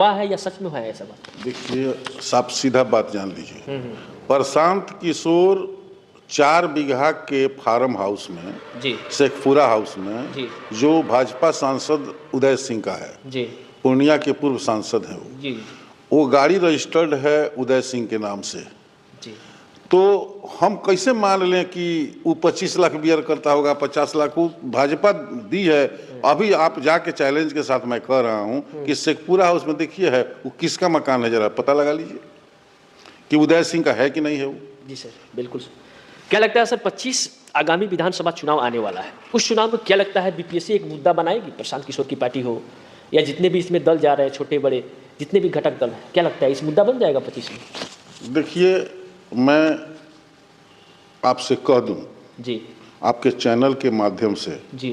हुआ है या सच में हुआ है ऐसा बात? देखिए, साफ सीधा बात जान लीजिए। प्रशांत किशोर 4 बीघा के फार्म हाउस में, जी शेखपुरा हाउस में, जी जो भाजपा सांसद उदय सिंह का है, जी पूर्णिया के पूर्व सांसद हैं जी वो गाड़ी रजिस्टर्ड है उदय सिंह के नाम से। जी तो हम कैसे मान लें कि वो 25 लाख बियर करता होगा, 50 लाख वो भाजपा दी है। अभी आप जाके चैलेंज के साथ मैं कह रहा हूँ कि शेखपुरा हाउस में देखिए है वो किसका मकान है, जरा पता लगा लीजिए कि उदय सिंह का है कि नहीं है वो। जी सर, बिल्कुल सर। क्या लगता है सर, 25 आगामी विधानसभा चुनाव आने वाला है, उस चुनाव में क्या लगता है बीपीएससी एक मुद्दा बनाएगी? प्रशांत किशोर की पार्टी हो या जितने भी इसमें दल जा रहे हैं, छोटे बड़े जितने भी घटक दल हैं, क्या लगता है इस मुद्दा बन जाएगा 25 में? देखिए, मैं आपसे कह दूं जी आपके चैनल के माध्यम से, जी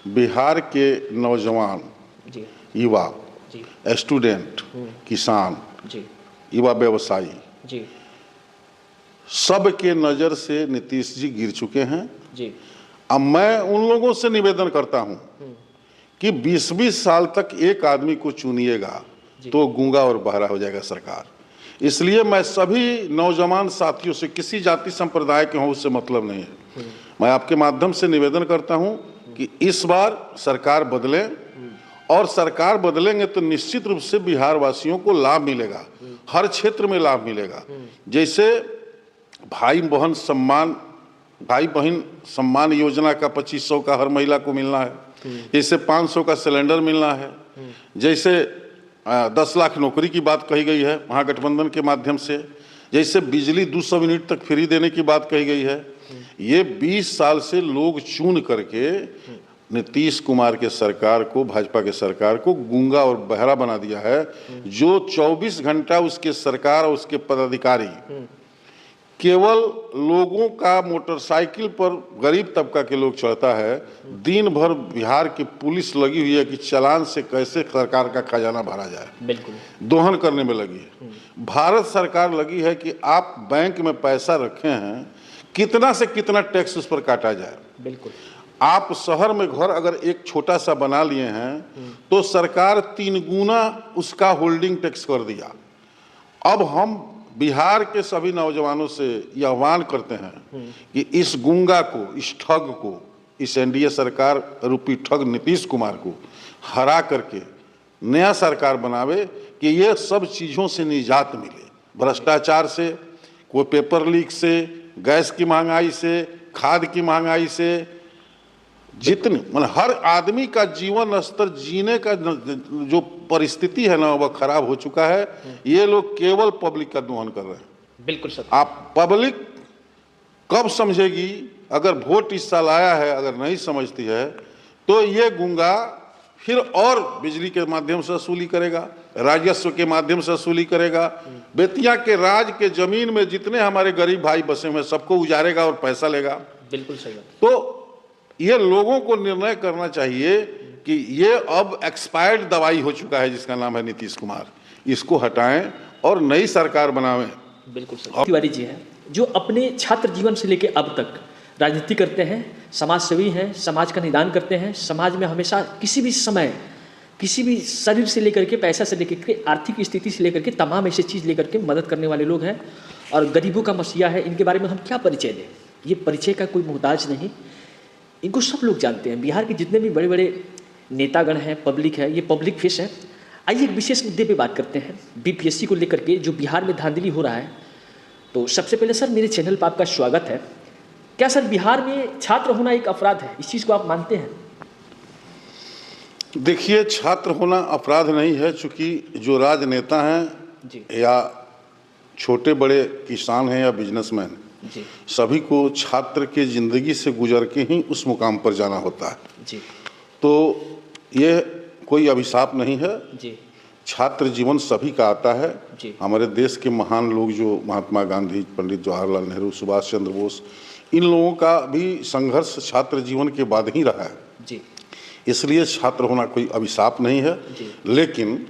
बिहार के नौजवान, जी युवा, जी स्टूडेंट, किसान, जी युवा व्यवसायी, जी सब के नज़र से नीतीश जी गिर चुके हैं। जी अब मैं उन लोगों से निवेदन करता हूं कि 20-20 साल तक एक आदमी को चुनिएगा तो गूंगा और बहरा हो जाएगा सरकार। इसलिए मैं सभी नौजवान साथियों से, किसी जाति संप्रदाय के हों उससे मतलब नहीं है, मैं आपके माध्यम से निवेदन करता हूं कि इस बार सरकार बदले, और सरकार बदलेंगे तो निश्चित रूप से बिहार वासियों को लाभ मिलेगा, हर क्षेत्र में लाभ मिलेगा। जैसे भाई बहन सम्मान योजना का 2500 का हर महिला को मिलना है, जैसे 500 का सिलेंडर मिलना है, जैसे 10 लाख नौकरी की बात कही गई है महागठबंधन के माध्यम से, जैसे बिजली 200 यूनिट तक फ्री देने की बात कही गई है। ये 20 साल से लोग चुन करके नीतीश कुमार के सरकार को, भाजपा के सरकार को गूंगा और बहरा बना दिया है। जो 24 घंटा उसके सरकार और उसके पदाधिकारी केवल लोगों का मोटरसाइकिल पर, गरीब तबका के लोग चढ़ता है, दिन भर बिहार की पुलिस लगी हुई है कि चालान से कैसे सरकार का खजाना भरा जाए, बिल्कुल दोहन करने में लगी है। भारत सरकार लगी है कि आप बैंक में पैसा रखे हैं, कितना से कितना टैक्स उस पर काटा जाए। बिल्कुल आप शहर में घर अगर एक छोटा सा बना लिए हैं तो सरकार 3 गुना उसका होल्डिंग टैक्स कर दिया। अब हम बिहार के सभी नौजवानों से यह आह्वान करते हैं कि इस गूंगा को, इस ठग को, इस एनडीए सरकार रूपी ठग नीतीश कुमार को हरा करके नया सरकार बनावे कि ये सब चीज़ों से निजात मिले, भ्रष्टाचार से, कोई पेपर लीक से, गैस की महंगाई से, खाद की महंगाई से, जितने मतलब हर आदमी का जीवन स्तर, जीने का जो परिस्थिति है ना वह खराब हो चुका है। ये लोग केवल पब्लिक का दोहन कर रहे हैं। बिल्कुल सर। आप पब्लिक कब समझेगी? अगर वोट इस साल आया है, अगर नहीं समझती है तो ये गूंगा फिर और बिजली के माध्यम से वसूली करेगा, राजस्व के माध्यम से वसूली करेगा, बेतिया के राज के जमीन में जितने हमारे गरीब भाई बसे हुए सबको उजारेगा और पैसा लेगा। बिल्कुल सही बात। तो ये लोगों को निर्णय करना चाहिए कि ये अब एक्सपायर्ड दवाई हो चुका है जिसका नाम है नीतीश कुमार, इसको हटाएं और नई सरकार बनावें। बिल्कुल सही। तिवारी जी हैं जो अपने छात्र जीवन से लेकर अब तक राजनीति करते हैं, समाज सेवी हैं, समाज का निदान करते हैं, समाज में हमेशा किसी भी समय, किसी भी शरीर से लेकर के, पैसा से लेकर के, आर्थिक स्थिति से लेकर के, तमाम ऐसी चीज़ लेकर के मदद करने वाले लोग हैं और गरीबों का मसीहा है। इनके बारे में हम क्या परिचय दें? ये परिचय का कोई मोहताज नहीं, इनको सब लोग जानते हैं। बिहार के जितने भी बड़े बड़े नेतागण हैं, पब्लिक है, ये पब्लिक फेस है। आइए एक विशेष मुद्दे पे बात करते हैं, बीपीएससी को लेकर के जो बिहार में धांधली हो रहा है। तो सबसे पहले सर, मेरे चैनल पर आपका स्वागत है। क्या सर बिहार में छात्र होना एक अपराध है? इस चीज़ को आप मानते हैं? देखिए, छात्र होना अपराध नहीं है, चूँकि जो राजनेता हैं या छोटे बड़े किसान हैं या बिजनेसमैन, सभी को छात्र के ज़िंदगी से गुजर के ही उस मुकाम पर जाना होता है जी। तो ये कोई अभिशाप नहीं है जी। छात्र जीवन सभी का आता है जी। हमारे देश के महान लोग जो महात्मा गांधी, पंडित जवाहरलाल नेहरू, सुभाष चंद्र बोस, इन लोगों का भी संघर्ष छात्र जीवन के बाद ही रहा है जी। इसलिए छात्र होना कोई अभिशाप नहीं है जी। लेकिन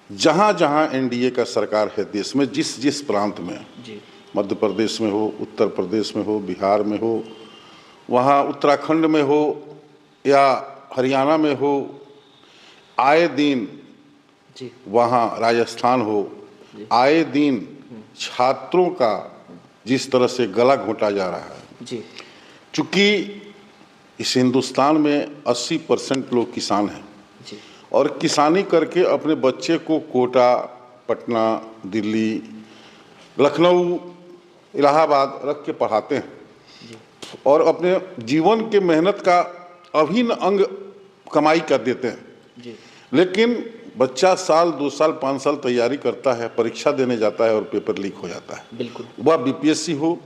जहाँ जहाँ एनडीए का सरकार है देश में, जिस जिस प्रांत में जी, मध्य प्रदेश में हो, उत्तर प्रदेश में हो, बिहार में हो, वहाँ उत्तराखंड में हो या हरियाणा में हो, आए दिन जी। वहाँ राजस्थान हो, आए दिन छात्रों का जिस तरह से गला घोंटा जा रहा है। जी। चूँकि इस हिंदुस्तान में 80% लोग किसान हैं जी। और किसानी करके अपने बच्चे को कोटा, पटना, दिल्ली, लखनऊ, इलाहाबाद रख के पढ़ाते हैं और अपने जीवन के मेहनत का अभिन्न अंग कमाई कर देते हैं। जी। लेकिन बच्चा साल 2 साल 5 साल तैयारी करता है, परीक्षा देने जाता है और पेपर लीक हो जाता है। बिल्कुल। वह बीपीएससी हो,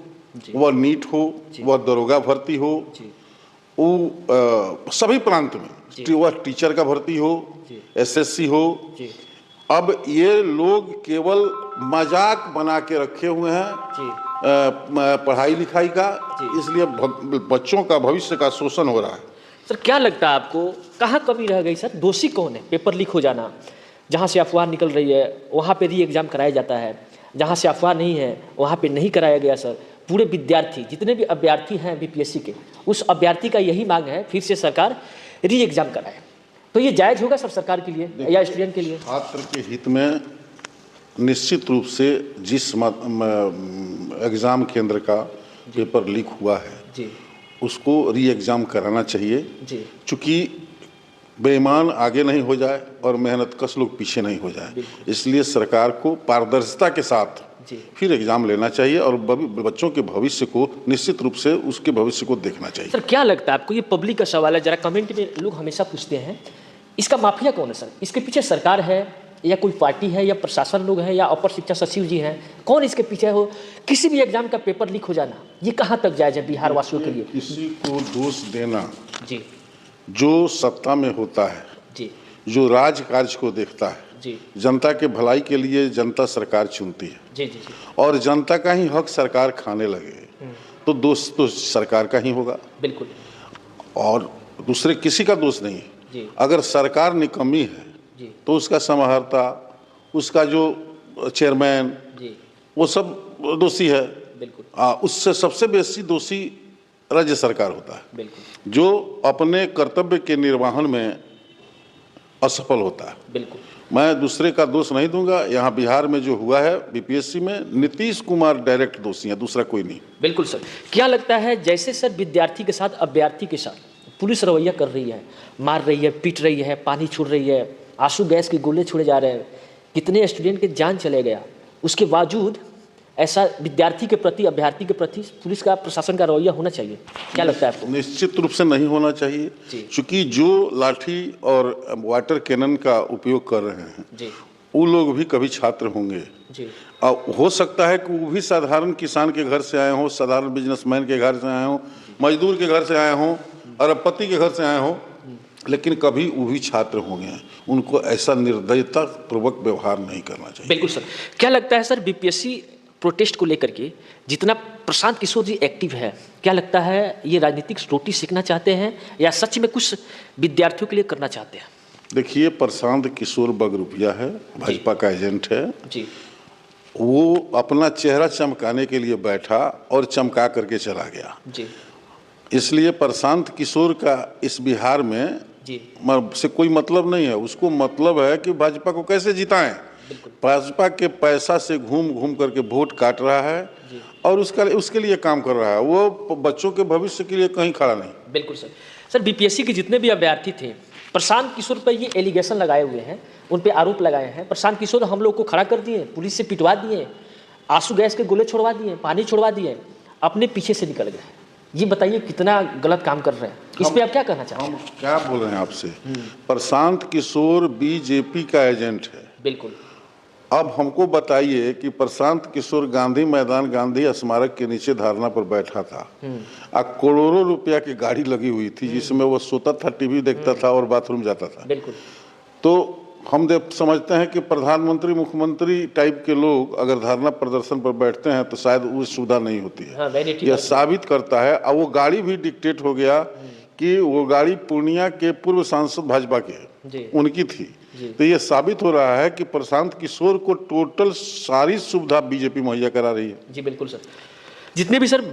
वह नीट हो, वह दरोगा भर्ती हो, वो सभी प्रांत में, वह टीचर का भर्ती हो, एसएससी हो। अब ये लोग केवल मजाक बना के रखे हुए हैं पढ़ाई लिखाई का, इसलिए बच्चों का भविष्य का शोषण हो रहा है। सर क्या लगता है आपको, कहाँ कमी रह गई सर? दोषी कौन है? पेपर लीक हो जाना, जहाँ से अफवाह निकल रही है वहाँ पे री एग्ज़ाम कराया जाता है, जहाँ से अफवाह नहीं है वहाँ पे नहीं कराया गया। सर पूरे विद्यार्थी, जितने भी अभ्यर्थी हैं बीपीएससी के, उस अभ्यर्थी का यही मांग है फिर से सरकार री एग्ज़ाम कराए। तो ये जायज़ होगा सर सरकार के लिए या स्टूडेंट के लिए? छात्र के हित में निश्चित रूप से जिस एग्ज़ाम केंद्र का पेपर लीक हुआ है जी, उसको री एग्ज़ाम कराना चाहिए जी। चूँकि बेईमान आगे नहीं हो जाए और मेहनत कश लोग पीछे नहीं हो जाए, इसलिए सरकार को पारदर्शिता के साथ फिर एग्ज़ाम लेना चाहिए और बच्चों के भविष्य को निश्चित रूप से उसके भविष्य को देखना चाहिए। सर क्या लगता है आपको, ये पब्लिक का सवाल है, जरा कमेंट में लोग हमेशा पूछते हैं, इसका माफिया कौन है सर? इसके पीछे सरकार है या कोई पार्टी है या प्रशासन लोग हैं या अपर शिक्षा सचिव जी हैं? कौन इसके पीछे हो? किसी भी एग्जाम का पेपर लीक हो जाना ये कहाँ तक जायज़ है बिहार वासियों के लिए? किसी को दोष देना जी, जो सत्ता में होता है जी, जो राज कार्य को देखता है, जी, जनता के भलाई के लिए जनता सरकार चुनती है, जी, जी, जी। और जनता का ही हक सरकार खाने लगे तो दोष तो सरकार का ही होगा, बिल्कुल। और दूसरे किसी का दोष नहीं है। जी, अगर सरकार निकम्मी है जी, तो उसका समाहर्ता, उसका जो चेयरमैन, जी, वो सब दोषी है। बिल्कुल, उससे सबसे बेसी दोषी राज्य सरकार होता है, बिल्कुल, जो अपने कर्तव्य के निर्वहन में असफल होता है। बिल्कुल। मैं दूसरे का दोष नहीं दूंगा। यहाँ बिहार में जो हुआ है बीपीएससी में, नीतीश कुमार डायरेक्ट दोषी है, दूसरा कोई नहीं। बिल्कुल सर। क्या लगता है जैसे सर विद्यार्थी के साथ अभ्यर्थी के साथ पुलिस रवैया कर रही है, मार रही है, पीट रही है, पानी छोड़ रही है, आंसू गैस के गोले छोड़े जा रहे हैं, कितने स्टूडेंट के जान चले गया, उसके बावजूद ऐसा विद्यार्थी के प्रति, अभ्यर्थी के प्रति पुलिस का, प्रशासन का रवैया होना चाहिए? क्या लगता है आपको? निश्चित रूप से नहीं होना चाहिए, क्योंकि जो लाठी और वाटर कैनन का उपयोग कर रहे हैं वो लोग भी कभी छात्र होंगे। हो सकता है कि वो भी साधारण किसान के घर से आए हों, साधारण बिजनेसमैन के घर से आए हों, मजदूर के घर से आए हों, अरबपति के घर से आए हों, लेकिन कभी वो भी छात्र होंगे। उनको ऐसा निर्दयता पूर्वक व्यवहार नहीं करना चाहिए। बिल्कुल सर। क्या लगता है सर बीपीएससी प्रोटेस्ट को लेकर के जितना प्रशांत किशोर जी एक्टिव है, क्या लगता है ये राजनीतिक रोटी सेकना चाहते हैं या सच में कुछ विद्यार्थियों के लिए करना चाहते हैं? देखिए, प्रशांत किशोर बगरुपिया है, भाजपा का एजेंट है जी। वो अपना चेहरा चमकाने के लिए बैठा और चमका करके चला गया जी। इसलिए प्रशांत किशोर का इस बिहार में से कोई मतलब नहीं है। उसको मतलब है कि भाजपा को कैसे जिताएं। भाजपा के पैसा से घूम घूम करके वोट काट रहा है और उसके लिए काम कर रहा है। वो बच्चों के भविष्य के लिए कहीं खड़ा नहीं। बिल्कुल सर। सर बीपीएससी के जितने भी अभ्यर्थी थे, प्रशांत किशोर पर ये एलिगेशन लगाए हुए हैं, उन पे आरोप लगाए हैं। प्रशांत किशोर हम लोग को खड़ा कर दिए, पुलिस से पिटवा दिए, आंसू गैस के गोले छोड़वा दिए, पानी छोड़वा दिए, अपने पीछे से निकल गए। ये बताइए कितना गलत काम कर रहे हैं, इस पे आप क्या कहना चाहते हैं? हम क्या बोल रहे हैं आपसे? प्रशांत किशोर बीजेपी का एजेंट है। बिल्कुल। अब हमको बताइए कि प्रशांत किशोर गांधी मैदान, गांधी स्मारक के नीचे धरना पर बैठा था, करोड़ों रुपया की गाड़ी लगी हुई थी जिसमें वो सोता था, टीवी देखता था और बाथरूम जाता था। बिल्कुल। तो हम समझते हैं कि प्रधानमंत्री, मुख्यमंत्री टाइप के लोग अगर धरना प्रदर्शन पर बैठते हैं तो शायद वो सुविधा नहीं होती है। हाँ, यह साबित करता है। और वो गाड़ी भी डिक्टेट हो गया कि वो गाड़ी पूर्णिया के पूर्व सांसद भाजपा के उनकी थी। तो ये साबित हो रहा है कि प्रशांत किशोर को टोटल सारी सुविधा बीजेपी मुहैया करा रही है। जी बिल्कुल सर। जितने भी सर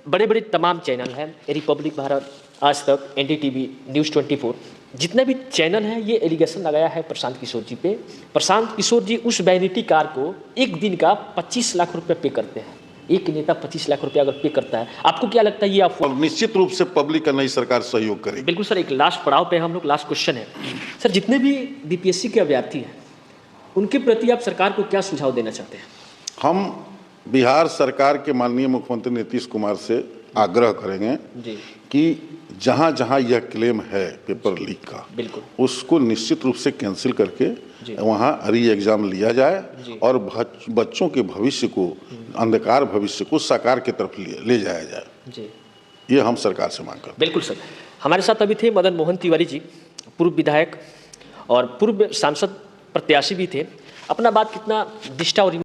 बड़े बड़े तमाम चैनल हैं, रिपब्लिक भारत, आज तक, एनडीटीवी, न्यूज़ 24, जितने भी चैनल हैं ये एलिगेशन लगाया है प्रशांत किशोर जी पे। प्रशांत किशोर जी उस वैनिटी कार को एक दिन का 25 लाख रुपए पे करते हैं। एक नेता 25 लाख रुपया अगर पे करता है, आपको क्या लगता है ये आप? और निश्चित रूप से पब्लिक का नई सरकार सहयोग करेगी। बिल्कुल सर, एक लास्ट पड़ाव पे हम लोग, लास्ट क्वेश्चन है सर, जितने भी बीपीएससी के अभ्यर्थी हैं उनके प्रति आप सरकार को क्या सुझाव देना चाहते हैं? हम बिहार सरकार के माननीय मुख्यमंत्री नीतीश कुमार से आग्रह करेंगे जी कि जहाँ जहाँ यह क्लेम है पेपर लीक का, बिल्कुल उसको निश्चित रूप से कैंसिल करके वहाँ री एग्जाम लिया जाए और बच्चों के भविष्य को, अंधकार भविष्य को साकार की तरफ ले जाया जाए जी। ये हम सरकार से मांग करते हैं। बिल्कुल सर, हमारे साथ अभी थे मदन मोहन तिवारी जी, पूर्व विधायक और पूर्व सांसद प्रत्याशी भी थे। अपना बात कितना निष्ठा और